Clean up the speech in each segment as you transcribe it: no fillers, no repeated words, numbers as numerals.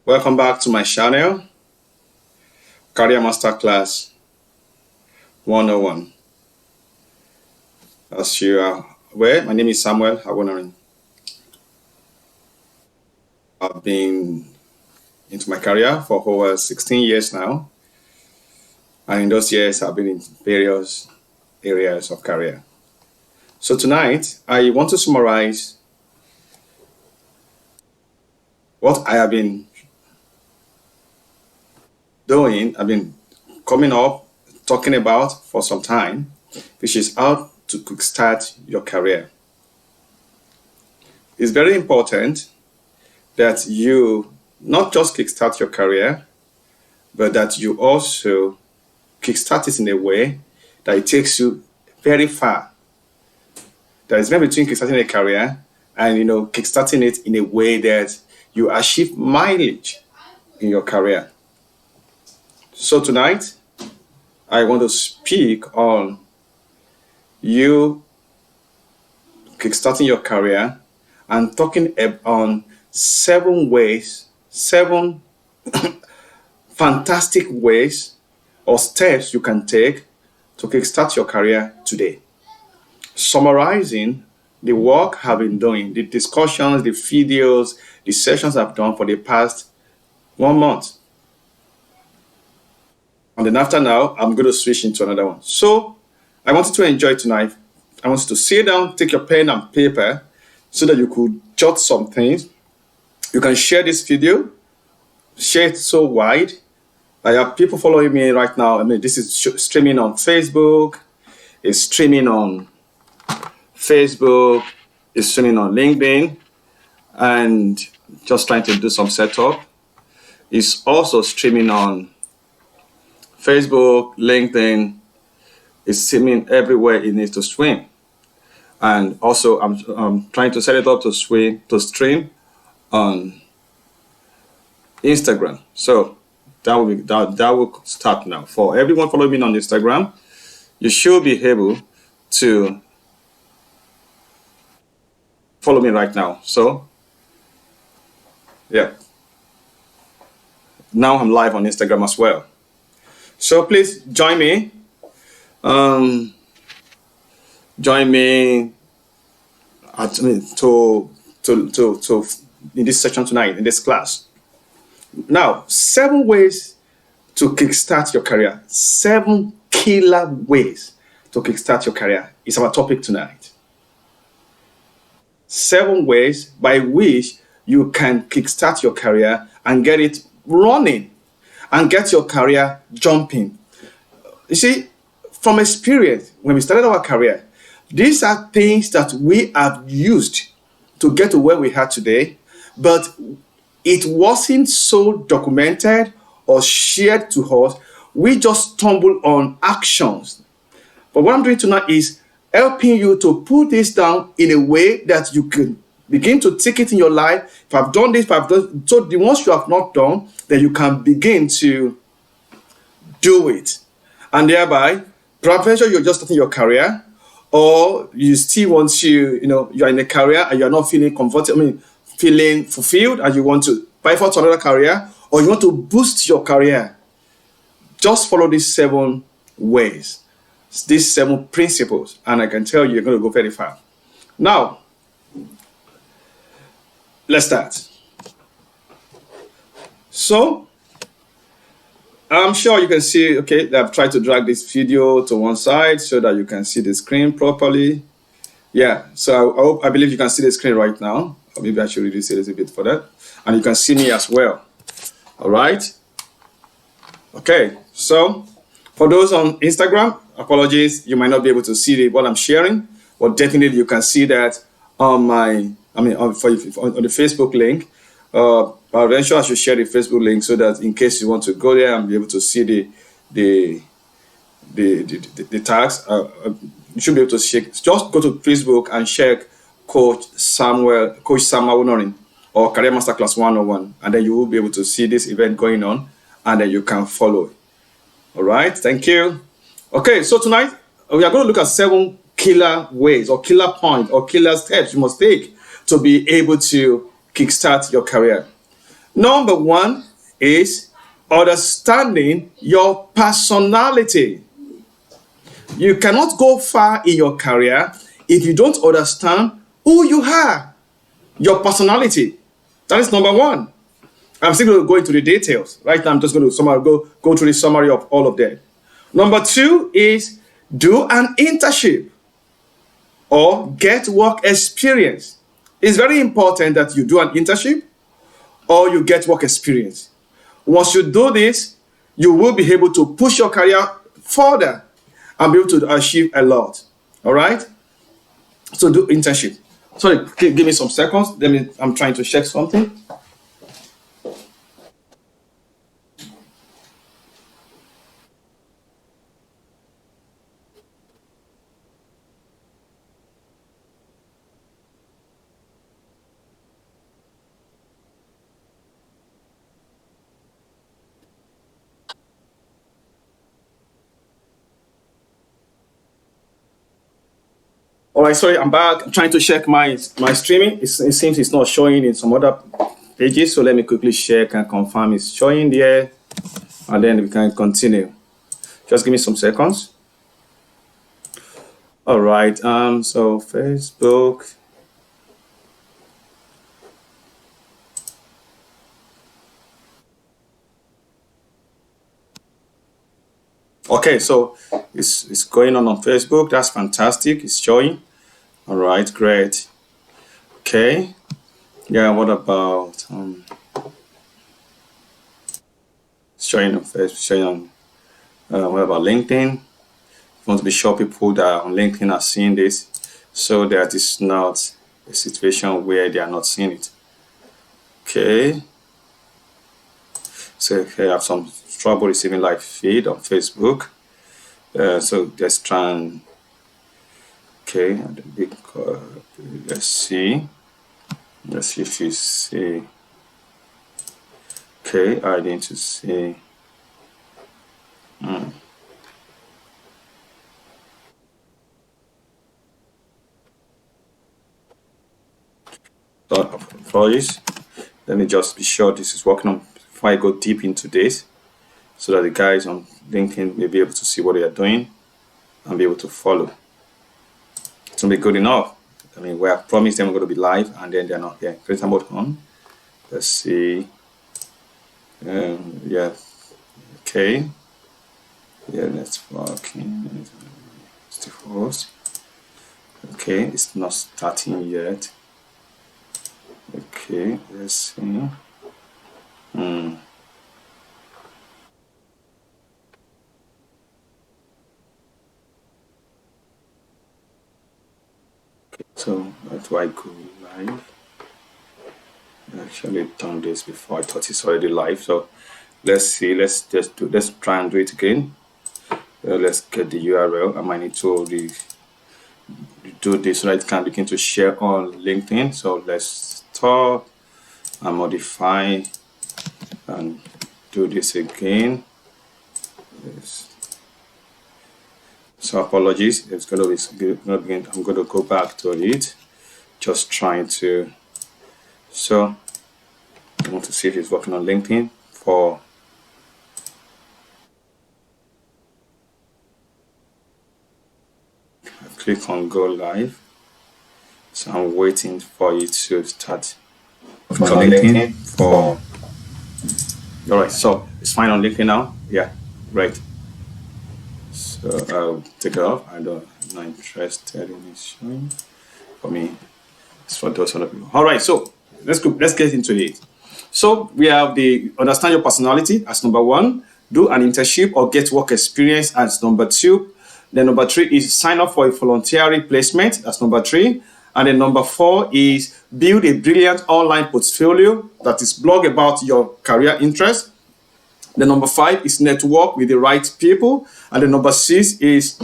Welcome back to my channel, Career Masterclass 101. As you are aware, my name is Samuel Awonarin. I've been into my career for over 16 years now, and in those years I've been in various areas of career. So tonight I want to summarize what I have been doing, I've been coming up, talking about for some time, which is how to kickstart your career. It's very important that you not just kickstart your career, but that you also kickstart it in a way that it takes you very far. There is a difference between kickstarting a career and kickstarting it in a way that you achieve mileage in your career. So tonight, I want to speak on you kickstarting your career and talking on 7 ways, 7 fantastic ways or steps you can take to kickstart your career today. Summarizing the work I've been doing, the discussions, the videos, the sessions I've done for the past 1 month. And then after now, I'm going to switch into another one. So I want you to enjoy tonight. I want you to sit down, take your pen and paper so that you could jot some things. You can share this video, share it so wide. I have people following me right now. I mean, this is streaming on Facebook. It's streaming on Facebook. It's streaming on LinkedIn. And just trying to do some setup. It's also streaming on Facebook, LinkedIn. Is streaming everywhere it needs to stream, and also I'm trying to set it up to stream on Instagram. So that will start now. For everyone following me on Instagram, you should be able to follow me right now. So yeah, now I'm live on Instagram as well. So please join me. Join me to in this session tonight, in this class. Now, 7 ways to kickstart your career. 7 killer ways to kickstart your career is our topic tonight. 7 ways by which you can kickstart your career and get it running and get your career jumping. You see, from experience, when we started our career, these are things that we have used to get to where we are today, but it wasn't so documented or shared to us. We just stumbled on actions. But what I'm doing tonight is helping you to put this down in a way that you can begin to take it in your life. If I've done this, so the ones you have not done, then you can begin to do it. And thereby, perhaps you're just starting your career, or you still want to, you're in a career and you're not feeling comfortable, feeling fulfilled, and you want to pivot to another career, or you want to boost your career. Just follow these 7 ways, these 7 principles, and I can tell you, you're going to go very far. Now, let's start. So, I'm sure you can see, okay, I've tried to drag this video to one side so that you can see the screen properly. Yeah, so I believe you can see the screen right now. Or maybe I should reduce it a little bit for that. And you can see me as well. All right. Okay, so for those on Instagram, apologies, you might not be able to see what I'm sharing, but definitely you can see that on on the Facebook link. Eventually I should share the Facebook link so that in case you want to go there and be able to see the tags, you should be able to check. Just go to Facebook and check Coach Samuel Awonarin or Career Masterclass 101, and then you will be able to see this event going on, and then you can follow. All right, thank you. Okay, so tonight we are going to look at 7 killer ways or killer points or killer steps you must take to be able to kickstart your career. Number one is understanding your personality. You cannot go far in your career if you don't understand who you are, your personality. That is number one. I'm still going to go into the details. Right now, I'm just going to go through the summary of all of that. Number two is do an internship or get work experience. It's very important that you do an internship or you get work experience. Once you do this, you will be able to push your career further and be able to achieve a lot. All right? So do internship. Sorry, give me some seconds. I'm trying to check something. All right, sorry, I'm back. I'm trying to check my streaming. It seems it's not showing in some other pages. So let me quickly check and confirm it's showing there. And then we can continue. Just give me some seconds. All right, so Facebook. Okay, so it's going on Facebook. That's fantastic. It's showing. All right, great. Okay. Yeah, what about showing on Facebook, showing on what about LinkedIn? You want to be sure people that are on LinkedIn are seeing this so that it's not a situation where they are not seeing it. Okay. So here I have some trouble receiving live feed on Facebook. So let's try and okay, let's see. Let's see if you see. Okay, I need to see. Apologies. Let me just be sure this is working on before I go deep into this, so that the guys on LinkedIn may be able to see what they are doing and be able to follow. It's gonna be good enough. I mean, we have promised them we're going to be live, and then they're not here. Creator mode on. Let's see. Yeah. Okay. Yeah, that's working. It's the host. Okay, it's not starting yet. Okay, let's see. So how do I go live? I actually done this before. I thought it's already live. So let's see. Let's try and do it again. Let's get the URL. I might need to do this so that it can begin to share on LinkedIn. So let's stop and modify and do this again. Yes. So apologies. It's going to begin. I'm going to go back to it. Just trying to. So I want to see if it's working on LinkedIn for. Click on go live. So I'm waiting for it to start. Click on LinkedIn for. All right, so it's fine on LinkedIn now. Yeah, great. So I'll take it off. I'm not interested in this showing. For me, it's for those other people. All right, so let's get into it. So we have the understand your personality as number one, do an internship or get work experience as number two. Then number three is sign up for a voluntary placement. That's number three. And then number four is build a brilliant online portfolio, that is blog about your career interest. Then number five is network with the right people. And then number six is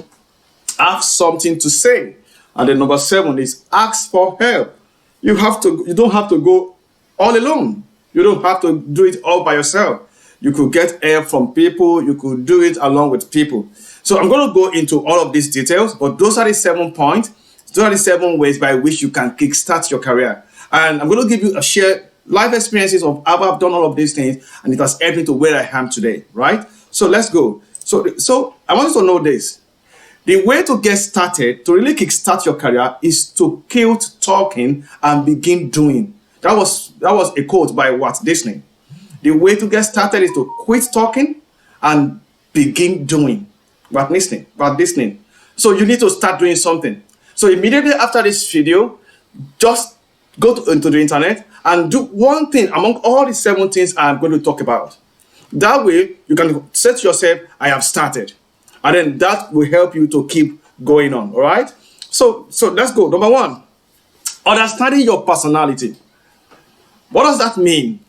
have something to say. And then number seven is ask for help. You don't have to go all alone. You don't have to do it all by yourself. You could get help from people. You could do it along with people. So I'm going to go into all of these details, but those are the 7 points. Those are the 7 ways by which you can kickstart your career. And I'm going to give you life experiences of how I've done all of these things, and it has helped me to where I am today, right? So let's go. So I want you to know this. The way to get started, to really kickstart your career, is to quit talking and begin doing. That was a quote by Walt Disney. The way to get started is to quit talking and begin doing. Walt Disney. So you need to start doing something. So immediately after this video, just go into the internet and do one thing among all the 7 things I'm going to talk about. That way, you can say to yourself, I have started. And then that will help you to keep going on, all right? So let's go. Number 1, understanding your personality. What does that mean?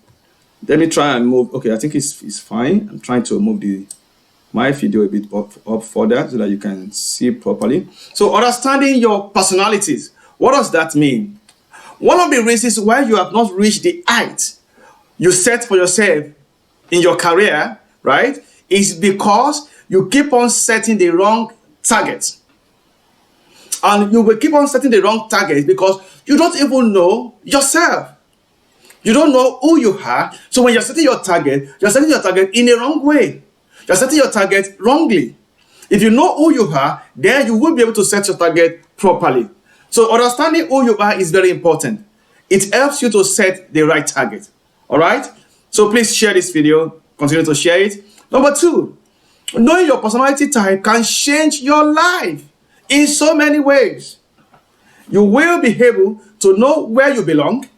Let me try and move. Okay, I think it's fine. I'm trying to move my video a bit up further so that you can see properly. So understanding your personalities. What does that mean? One of the reasons why you have not reached the height you set for yourself in your career, right, is because you keep on setting the wrong targets. And you will keep on setting the wrong targets because you don't even know yourself. You don't know who you are. So when you're setting your target in a wrong way. You're setting your target wrongly. If you know who you are, then you will be able to set your target properly. So understanding who you are is very important. It helps you to set the right target. All right? So please share this video. Continue to share it. Number 2, knowing your personality type can change your life in so many ways. You will be able to know where you belong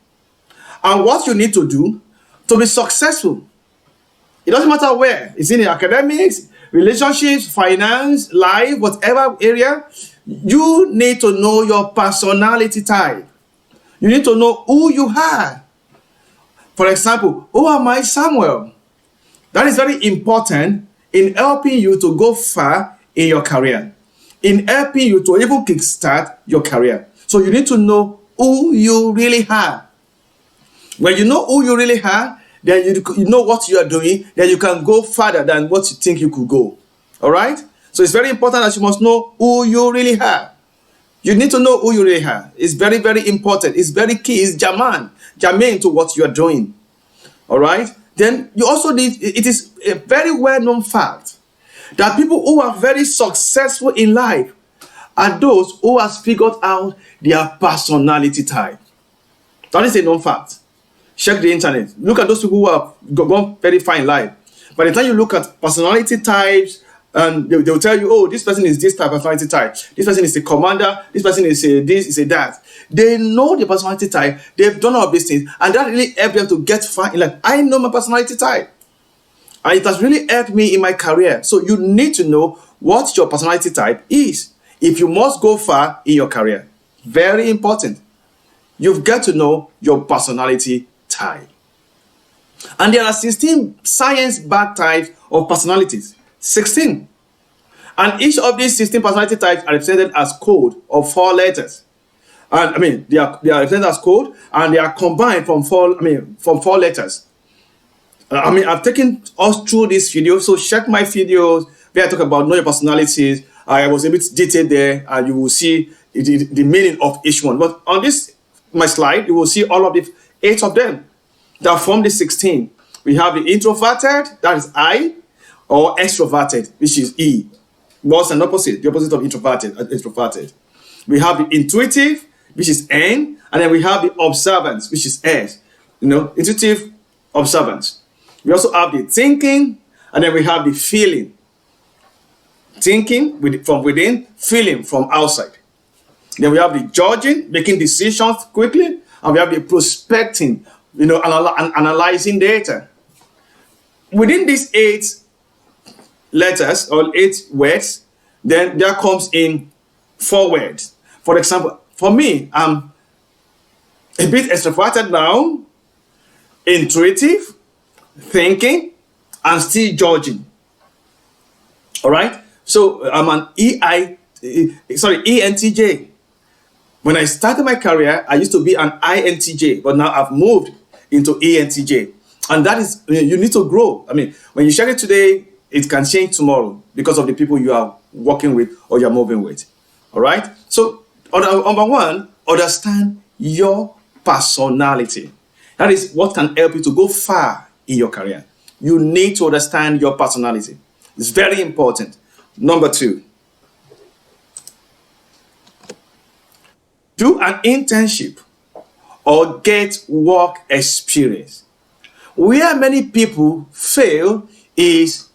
and what you need to do to be successful. It doesn't matter where. It's in academics, relationships, finance, life, whatever area. You need to know your personality type. You need to know who you are. For example, who am I, Samuel? That is very important in helping you to go far in your career, in helping you to even kickstart your career. So you need to know who you really are. When you know who you really are, then you know what you are doing, then you can go further than what you think you could go. All right? So it's very important that you must know who you really are. You need to know who you really are. It's very, very important. It's very key. It's germane to what you are doing. All right? Then you also need, it is a very well-known fact that people who are very successful in life are those who have figured out their personality type. That is a known fact. Check the internet. Look at those people who have gone very far in life. By the time you look at personality types, and they will tell you, oh, this person is this type of personality type. This person is a commander. This person is a this, is a that. They know the personality type. They've done all of these things. And that really helped them to get far in life. I know my personality type. And it has really helped me in my career. So you need to know what your personality type is if you must go far in your career. Very important. You've got to know your personality type. And there are 16 science-backed types of personalities. 16. And each of these 16 personality types are represented as code of 4 letters. And I mean, they are represented as code, and they are combined from 4 letters. I've taken us through this video, so check my videos where I talk about know your personalities. I was a bit detailed there, and you will see the meaning of each one. But on this, my slide, you will see all of the 8 of them that form the 16. We have the introverted, that is I, or extroverted, which is E. What's an opposite? The opposite of introverted. We have the intuitive, which is N, and then we have the observant, which is S. Intuitive, observant. We also have the thinking, and then we have the feeling. Thinking from within, feeling from outside. Then we have the judging, making decisions quickly, and we have the prospecting, analyzing data. Within these 8 letters or 8 words, then there comes in 4 words. For example, for me, I'm a bit extroverted now, intuitive, thinking, and still judging. All right? So I'm an ENTJ. When I started my career, I used to be an INTJ, but now I've moved into ENTJ. And that is, you need to grow. I mean, when you share it today, it can change tomorrow because of the people you are working with or you're moving with. All right? So, number 1, understand your personality. That is what can help you to go far in your career. You need to understand your personality. It's very important. Number two, do an internship or get work experience. Where many people fail is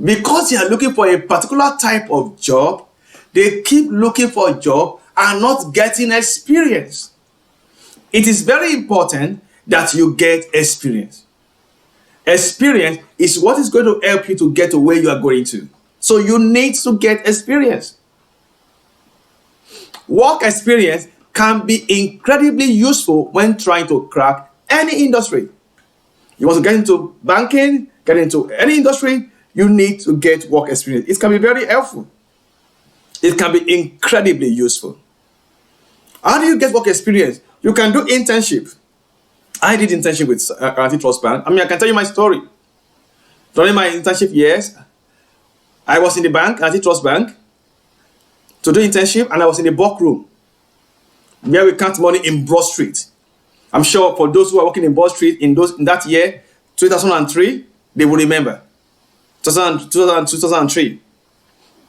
because they are looking for a particular type of job, they keep looking for a job and not getting experience. It is very important that you get experience. Experience is what is going to help you to get to where you are going to. So you need to get experience. Work experience can be incredibly useful when trying to crack any industry. You want to get into banking, get into any industry, you need to get work experience. It can be very helpful. It can be incredibly useful. How do you get work experience? You can do internship. I did internship with Guaranty Trust Bank. I can tell you my story. During my internship years, I was in the bank, Guaranty Trust Bank, to do internship, and I was in the bulk room where we count money in Broad Street. I'm sure for those who are working in Broad Street in that year, 2003, they will remember. 2003.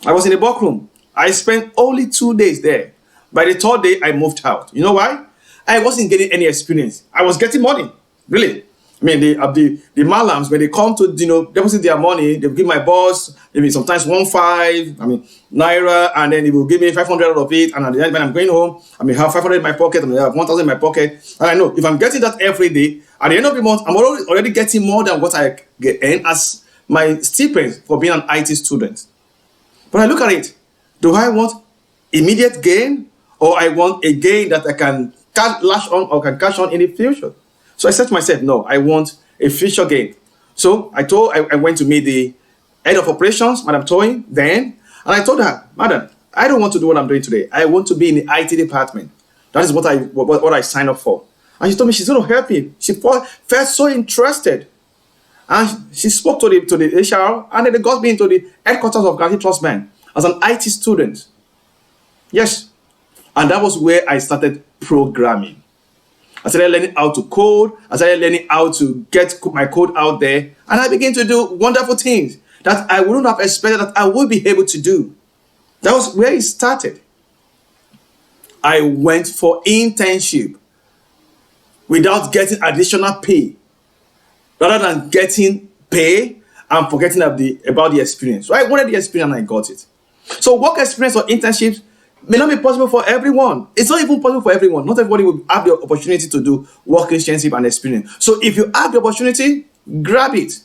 I was in the bulk room. I spent only 2 days there. By the third day, I moved out. You know why? I wasn't getting any experience. I was getting money, really. I mean, the malams, when they come to, deposit their money, they will give my boss, maybe sometimes 1.5, naira, and then he will give me 500 out of it. And at the end, when I'm going home, I may have 500 in my pocket, I may have 1,000 in my pocket. And I know if I'm getting that every day, at the end of the month, I'm already getting more than what I earn as my stipend for being an IT student. But I look at it. Do I want immediate gain, or I want a gain that I can lash on or can cash on in the future? So I said to myself, no, I want a future gain. So I went to meet the head of operations, Madam Toyin, then, and I told her, Madam, I don't want to do what I'm doing today. I want to be in the IT department. That is what I signed up for. And she told me she's going to help me. She felt so interested. And she spoke to the HR, and then they got me into the headquarters of Guaranty Trust Bank as an IT student. Yes. And that was where I started programming. I started learning how to code. I started learning how to get my code out there. And I began to do wonderful things that I wouldn't have expected that I would be able to do. That was where it started. I went for internship without getting additional pay, rather than getting pay and forgetting about the experience. So I wanted the experience and I got it. So work experience or internships may not be possible for everyone. It's not even possible for everyone. Not everybody will have the opportunity to do work internship and experience. So if you have the opportunity, grab it.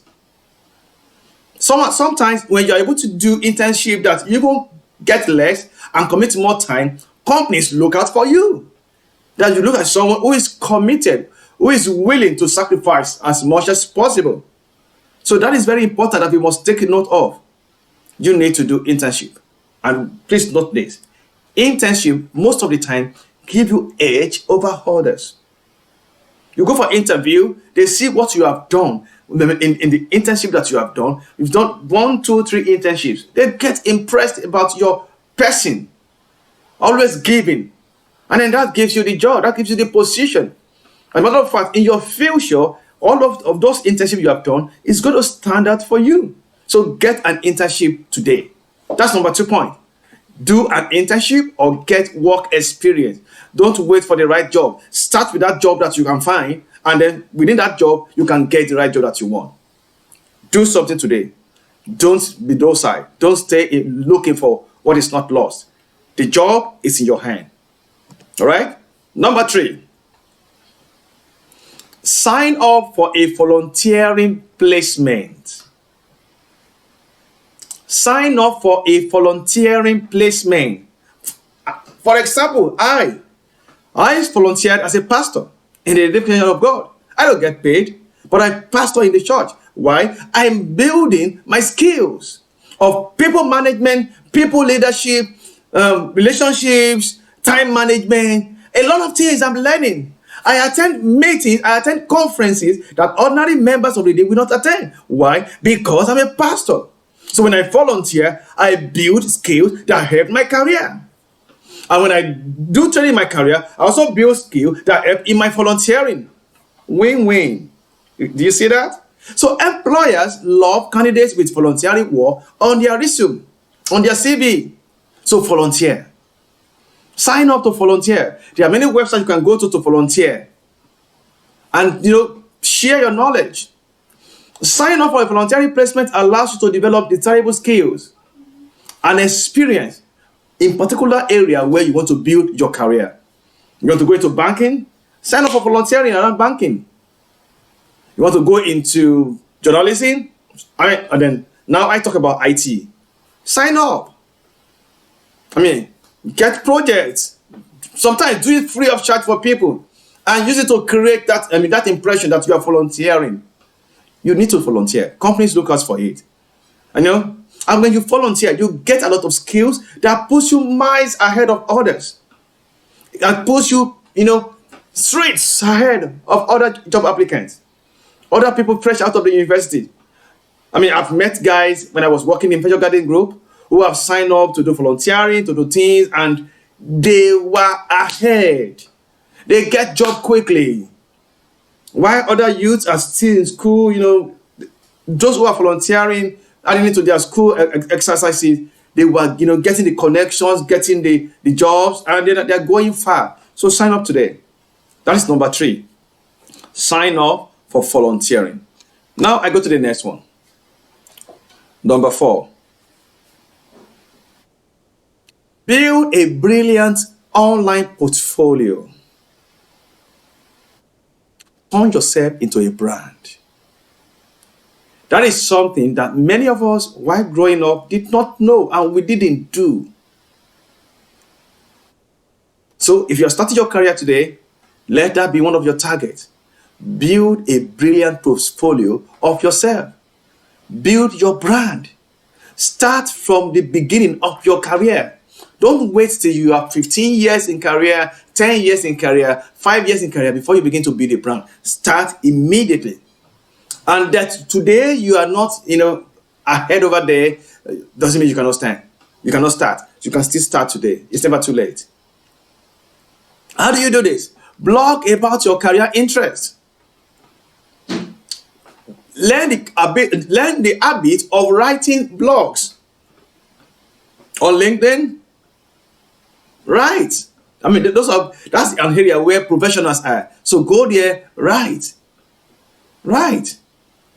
Sometimes when you're able to do internship that you will get less and commit more time, companies look out for you. That you look at someone who is committed, who is willing to sacrifice as much as possible. So that is very important that we must take note of. You need to do internship. And please note this. Internship, most of the time, give you edge over others. You go for interview, they see what you have done in the internship that you have done. You've done 1, 2, 3 internships. They get impressed about your person. Always giving. And then that gives you the job. That gives you the position. As a matter of fact, in your future, all of those internships you have done is going to stand out for you. So get an internship today. That's number 2 point. Do an internship or get work experience. Don't wait for the right job. Start with that job that you can find, and then within that job, you can get the right job that you want. Do something today. Don't be docile. Don't stay looking for what is not lost. The job is in your hand. All right? Number 3. Sign up for a volunteering placement. Sign up for a volunteering placement. For example, I volunteered as a pastor in the definition of God. I don't get paid, but I pastor in the church. Why? I'm building my skills of people management, people leadership, relationships, time management, a lot of things I'm learning. I attend meetings, I attend conferences that ordinary members of the day will not attend. Why? Because I'm a pastor. So when I volunteer, I build skills that help my career. And when I do training in my career, I also build skills that help in my volunteering. Win-win. Do you see that? So employers love candidates with volunteering work on their resume, on their CV. So volunteer. Sign up to volunteer. There are many websites you can go to volunteer. And share your knowledge. Sign up for a voluntary placement allows you to develop desirable skills and experience in particular area where you want to build your career. You want to go into banking? Sign up for volunteering around banking. You want to go into journalism? And then now I talk about IT. Sign up. Get projects. Sometimes do it free of charge for people and use it to create that impression that you are volunteering. You need to volunteer. Companies look out for it. And when you volunteer, you get a lot of skills that puts you miles ahead of others. That puts you, streets ahead of other job applicants. Other people fresh out of the university. I've met guys when I was working in Venture Garden Group who have signed up to do volunteering, to do things, and they were ahead. They get job quickly. While other youths are still in school, those who are volunteering, adding into their school exercises, they were, getting the connections, getting the jobs, and they're going far. So sign up today. That is number 3. Sign up for volunteering. Now I go to the next one. Number 4. Build a brilliant online portfolio. Turn yourself into a brand. That is something that many of us, while growing up, did not know and we didn't do. So if you're starting your career today, let that be one of your targets. Build a brilliant portfolio of yourself. Build your brand. Start from the beginning of your career. Don't wait till you are 15 years in career, 10 years in career, 5 years in career before you begin to build a brand. Start immediately. And that today you are not, ahead over there, doesn't mean you cannot stand. You cannot start. You can still start today. It's never too late. How do you do this? Blog about your career interest. Learn the habit of writing blogs. On LinkedIn, write. That's an area where professionals are. So go there, write.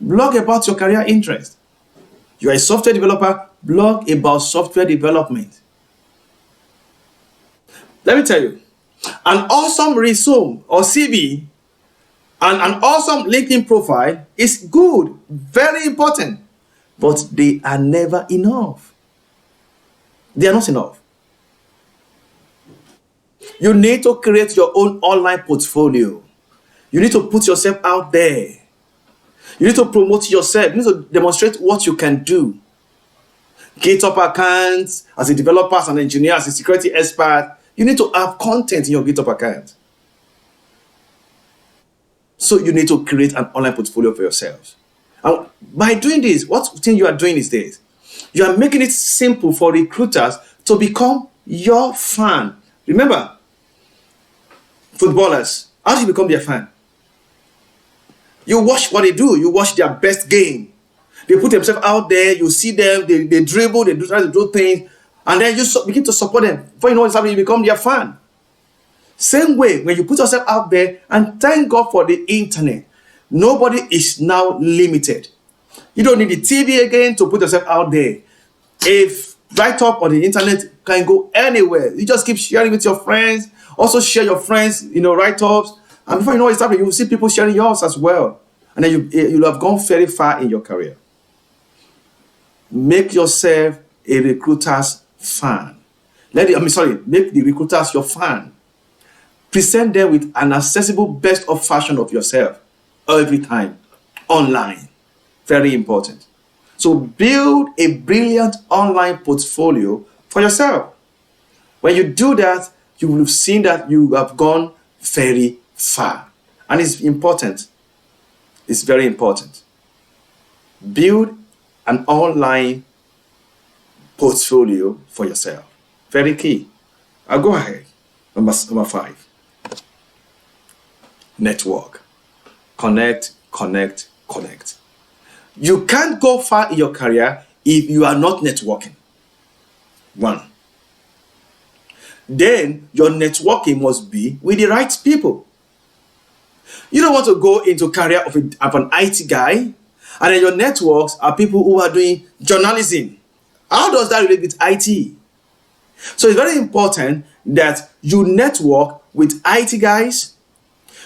Blog about your career interest. You are a software developer, blog about software development. Let me tell you, an awesome resume or CV and an awesome LinkedIn profile is good, very important, but they are never enough. They are not enough. You need to create your own online portfolio. You need to put yourself out there. You need to promote yourself. You need to demonstrate what you can do. GitHub accounts, as a developer, as an engineer, as a security expert, you need to have content in your GitHub account. So you need to create an online portfolio for yourselves. And by doing this, what thing you are doing is this. You are making it simple for recruiters to become your fan. Remember, footballers, how do you become their fan? You watch what they do. You watch their best game. They put themselves out there. You see them. They dribble. They try to do things. And then you begin to support them. Before you know what's happening, you become their fan. Same way, when you put yourself out there, and thank God for the internet, nobody is now limited. You don't need the TV again to put yourself out there. If write-up on the internet can go anywhere, you just keep sharing with your friends. Also share your friends, write-ups. And before you know what's happening, you will see people sharing yours as well. And then you'll have gone very far in your career. Make yourself a recruiter's fan. Make the recruiters your fan. Present them with an accessible best of version of yourself every time online. Very important. So build a brilliant online portfolio for yourself. When you do that, you will have seen that you have gone very far. And it's important. It's very important. Build an online portfolio for yourself. Very key. I'll go ahead. Number 5. Network. Connect, connect, connect. You can't go far in your career if you are not networking. One. Then your networking must be with the right people. You don't want to go into career of an IT guy, and then your networks are people who are doing journalism. How does that relate with IT? So it's very important that you network with IT guys,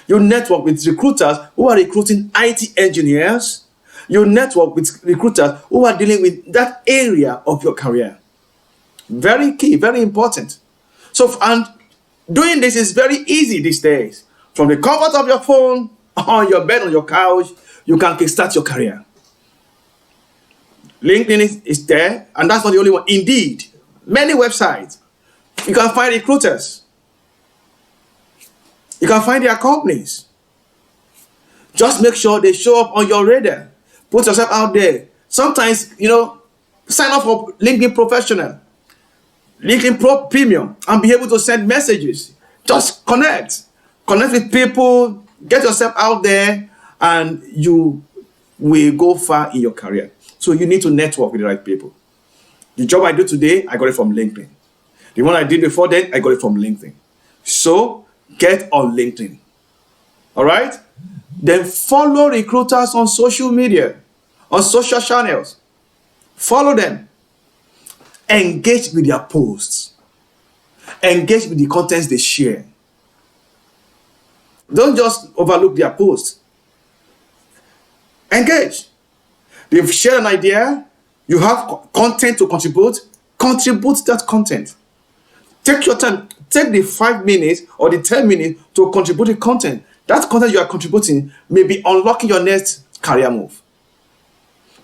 you network with recruiters who are recruiting IT engineers, you network with recruiters who are dealing with that area of your career. Very key, very important. So, and doing this is very easy these days. From the comfort of your phone, on your bed, on your couch, you can kickstart your career. LinkedIn is there, and that's not the only one. Indeed, many websites. You can find recruiters. You can find their companies. Just make sure they show up on your radar. Put yourself out there. Sometimes, sign up for LinkedIn Professional, LinkedIn Pro Premium, and be able to send messages. Just connect. Connect with people. Get yourself out there, and you will go far in your career. So you need to network with the right people. The job I do today, I got it from LinkedIn. The one I did before then, I got it from LinkedIn. So get on LinkedIn. All right? Then follow recruiters on social media, on social channels. Follow them. Engage with their posts. Engage with the contents they share. Don't just overlook their posts. Engage. They've shared an idea. You have content to contribute. Contribute that content. Take your time. Take the 5 minutes or the 10 minutes to contribute the content. That content you are contributing may be unlocking your next career move.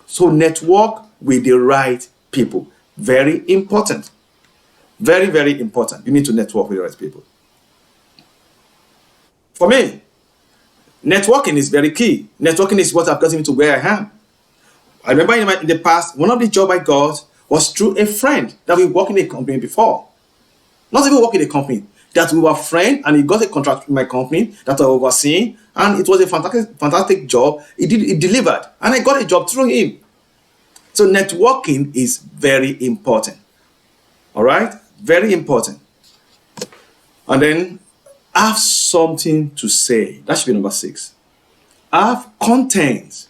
So network with the right people. Very important. Very, very important. You need to network with the right people. For me, networking is very key. Networking is what has gotten me to where I am. I remember in the past, one of the jobs I got was through a friend that we worked in a company before. Not even work in a company, that we were friends, and he got a contract with my company that I overseeing, and it was a fantastic job. He delivered, and I got a job through him. So networking is very important. All right? Very important. And then have something to say. That should be number 6. Have content.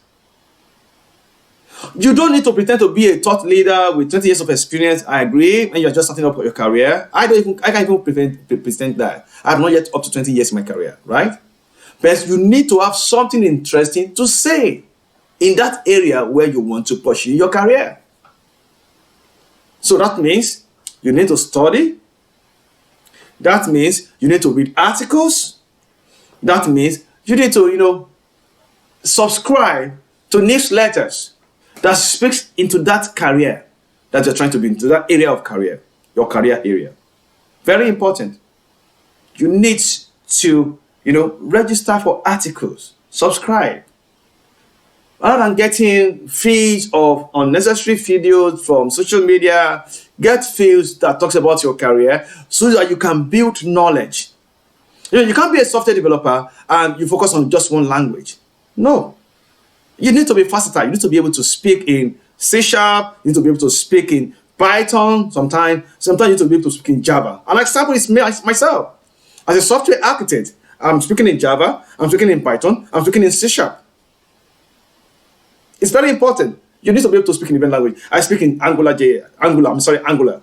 You don't need to pretend to be a thought leader with 20 years of experience. I agree, and you're just starting up your career. I can't even present that. I have not yet up to 20 years in my career, right? But you need to have something interesting to say in that area where you want to pursue your career. So that means you need to study. That means you need to read articles. That means you need to, subscribe to newsletters that speaks into that career that you're trying to be into, that area of career, your career area. Very important. You need to, register for articles, subscribe. Rather than getting feeds of unnecessary videos from social media, get feeds that talks about your career so that you can build knowledge. You can't be a software developer and you focus on just one language. No. You need to be versatile. You need to be able to speak in C#. You need to be able to speak in Python. Sometimes you need to be able to speak in Java. An example is myself. As a software architect, I'm speaking in Java, I'm speaking in Python, I'm speaking in C#. It's very important. You need to be able to speak in different language. I speak in Angular.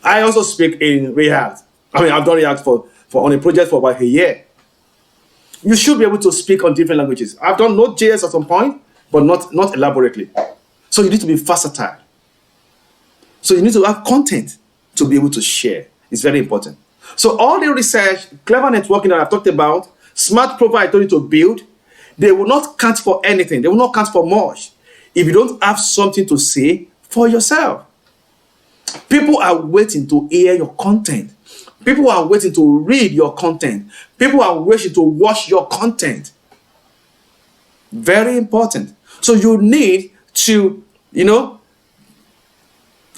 I also speak in React. I've done React for on a project for about a year. You should be able to speak on different languages. I've done Node.js at some point, but not elaborately. So you need to be versatile. So you need to have content to be able to share. It's very important. So all the research, clever networking that I've talked about, smart profile I told you to build, they will not count for anything. They will not count for much if you don't have something to say for yourself. People are waiting to hear your content. People are waiting to read your content. People are waiting to watch your content. Very important. So you need to,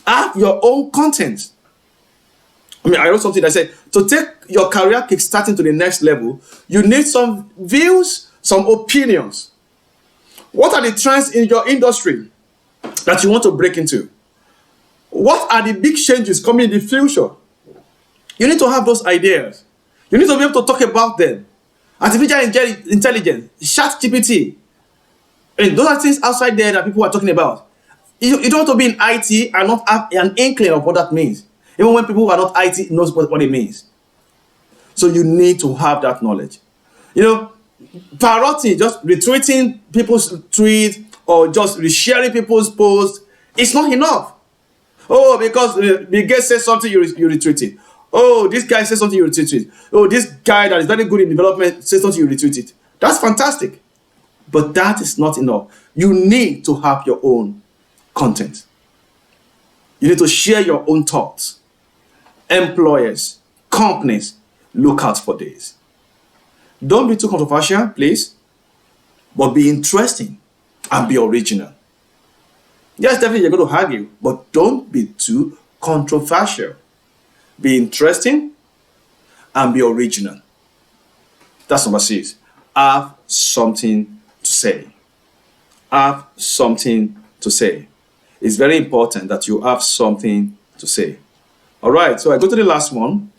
have your own content. I wrote something that said, to take your career kickstarting to the next level, you need some views, some opinions. What are the trends in your industry that you want to break into? What are the big changes coming in the future? You need to have those ideas. You need to be able to talk about them. Artificial intelligence, ChatGPT, and those are things outside there that people are talking about. You don't want to be in IT and not have an inkling of what that means. Even when people who are not IT knows what it means. So you need to have that knowledge. Parroting, just retweeting people's tweets or just resharing people's posts, it's not enough. Oh, because the guy says something, you retweet it. Oh, this guy says something, you retweet it. Oh, this guy that is very good in development says something, you retweet it. That's fantastic. But that is not enough. You need to have your own content. You need to share your own thoughts. Employers, companies, look out for this. Don't be too controversial, please, but be interesting and be original. Yes, definitely you're going to argue, but don't be too controversial. Be interesting and be original. That's number 6. Have something to say. Have something to say. It's very important that you have something to say. All right, so I go to the last one,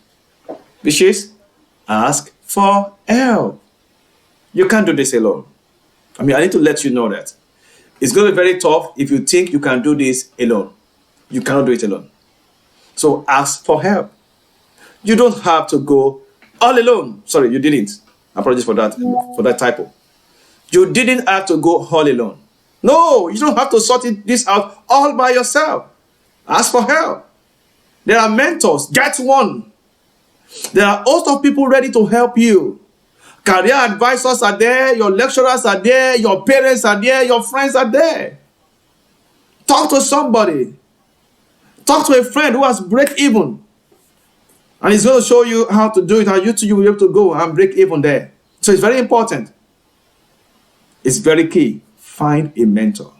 which is ask for help. You can't do this alone. I need to let you know that. It's going to be very tough if you think you can do this alone. You cannot do it alone. So ask for help. You don't have to go all alone. Sorry, you didn't. Apologies for that typo. You didn't have to go all alone. No, you don't have to sort this out all by yourself. Ask for help. There are mentors. Get one. There are a host of people ready to help you. Career advisors are there. Your lecturers are there. Your parents are there. Your friends are there. Talk to somebody. Talk to a friend who has break even. And he's going to show you how to do it. And you too, you will be able to go and break even there. So it's very important. It's very key. Find a mentor.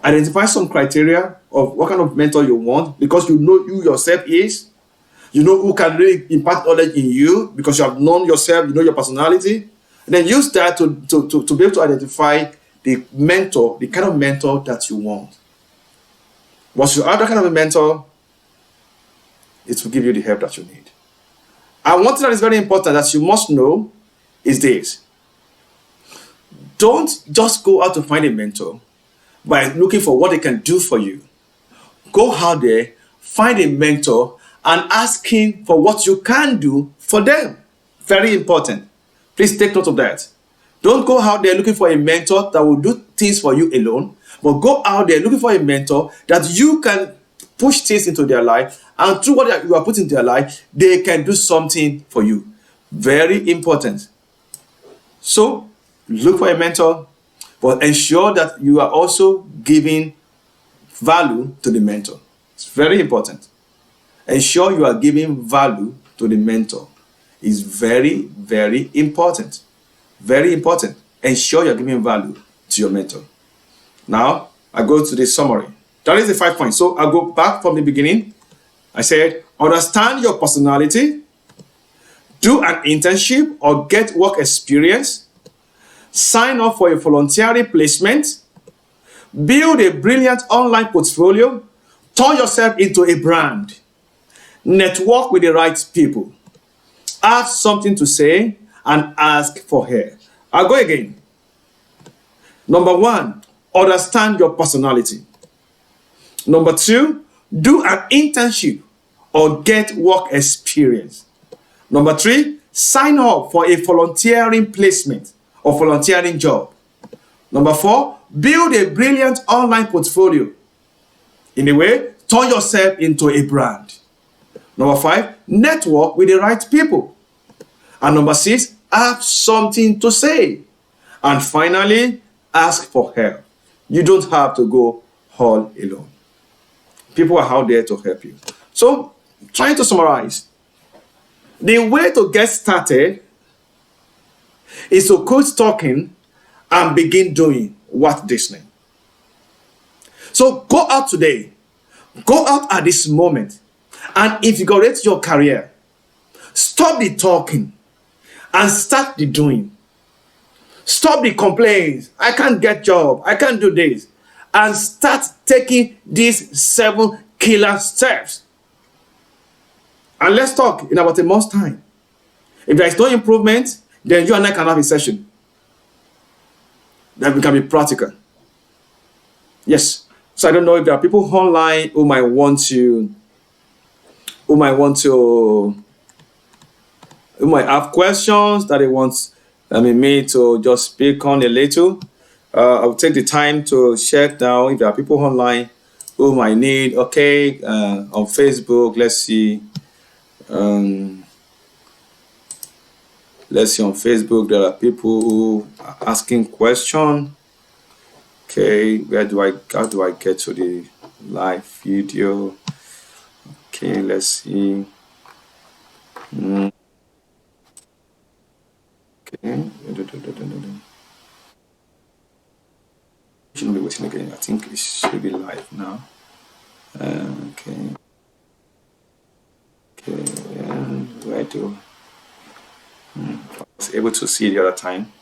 Identify some criteria of what kind of mentor you want, because you know you yourself is. You know who can really impart knowledge in you because you have known yourself, you know your personality. And then use that to be able to identify the mentor, the kind of mentor that you want. Once you have that kind of a mentor, it will give you the help that you need. And one thing that is very important that you must know is this. Don't just go out to find a mentor by looking for what they can do for you. Go out there, find a mentor, and ask him for what you can do for them. Very important. Please take note of that. Don't go out there looking for a mentor that will do things for you alone, but go out there looking for a mentor that you can push things into their life, and through what you are putting into their life, they can do something for you. Very important. So, look for a mentor, but ensure that you are also giving value to the mentor. It's very important. Ensure you are giving value to the mentor. It's very, very important. Very important. Ensure you're giving value to your mentor. Now, I go to the summary. That is the 5 points. So I'll go back from the beginning. I said, understand your personality, do an internship or get work experience, sign up for a voluntary placement, build a brilliant online portfolio, turn yourself into a brand, network with the right people, have something to say, and ask for help. I'll go again. Number 1, understand your personality. Number 2, do an internship or get work experience. Number 3, sign up for a volunteering placement or volunteering job. Number 4, build a brilliant online portfolio. In a way, turn yourself into a brand. Number 5, network with the right people. And number 6, have something to say. And finally, ask for help. You don't have to go all alone. People are out there to help you. So, trying to summarize, the way to get started is to quit talking and begin doing Walt Disney. So, go out today. Go out at this moment and invigorate your career. Stop the talking and start the doing. Stop the complaints. I can't get job. I can't do this. And start taking these 7 killer steps. And let's talk in about a month's time. If there is no improvement, then you and I can have a session. Then we can be practical. Yes. So I don't know if there are people online who might want to, who might want to, who might have questions that they want, me to just speak on a little. I'll take the time to check now if there are people online who might need. Okay, on Facebook, let's see. Let's see on Facebook, there are people who are asking questions. Okay, how do I get to the live video? Okay, let's see. Okay. Shouldn't be waiting again. I think it should be live now. Okay. Okay, and where do I was able to see the other time.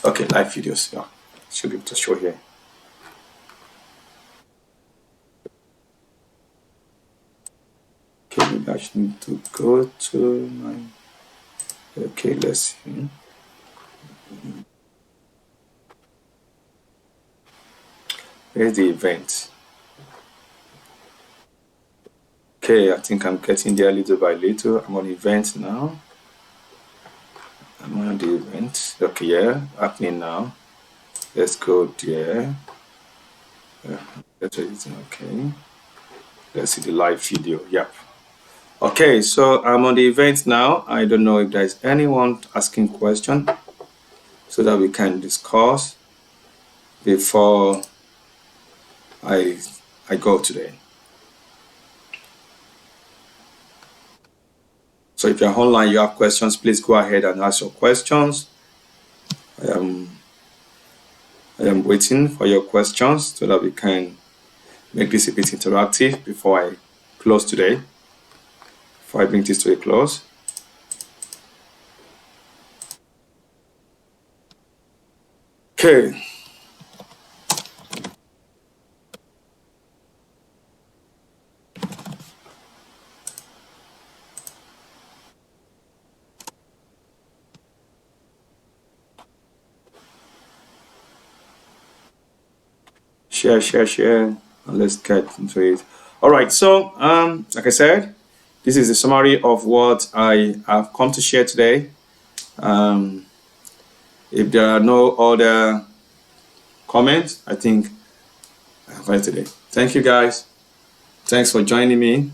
Okay, live videos. Yeah, should be able to show here. Okay, maybe I should need to go to my. Okay, let's see. Where's the event? Okay, I think I'm getting there little by little. I'm on event now. I'm on the event. Okay, yeah, happening now. Let's go there. That's okay. Let's see the live video. Yep. Okay, so I'm on the event now. I don't know if there's anyone asking question so that we can discuss before I go today. So if you're online, you have questions, please go ahead and ask your questions. I am waiting for your questions so that we can make this a bit interactive before I close today. Before I bring this to a close. Okay. Share, and let's get into it. All right, so like I said, this is a summary of what I have come to share today. If there are no other comments, I think I have it today. Thank you guys. Thanks for joining me.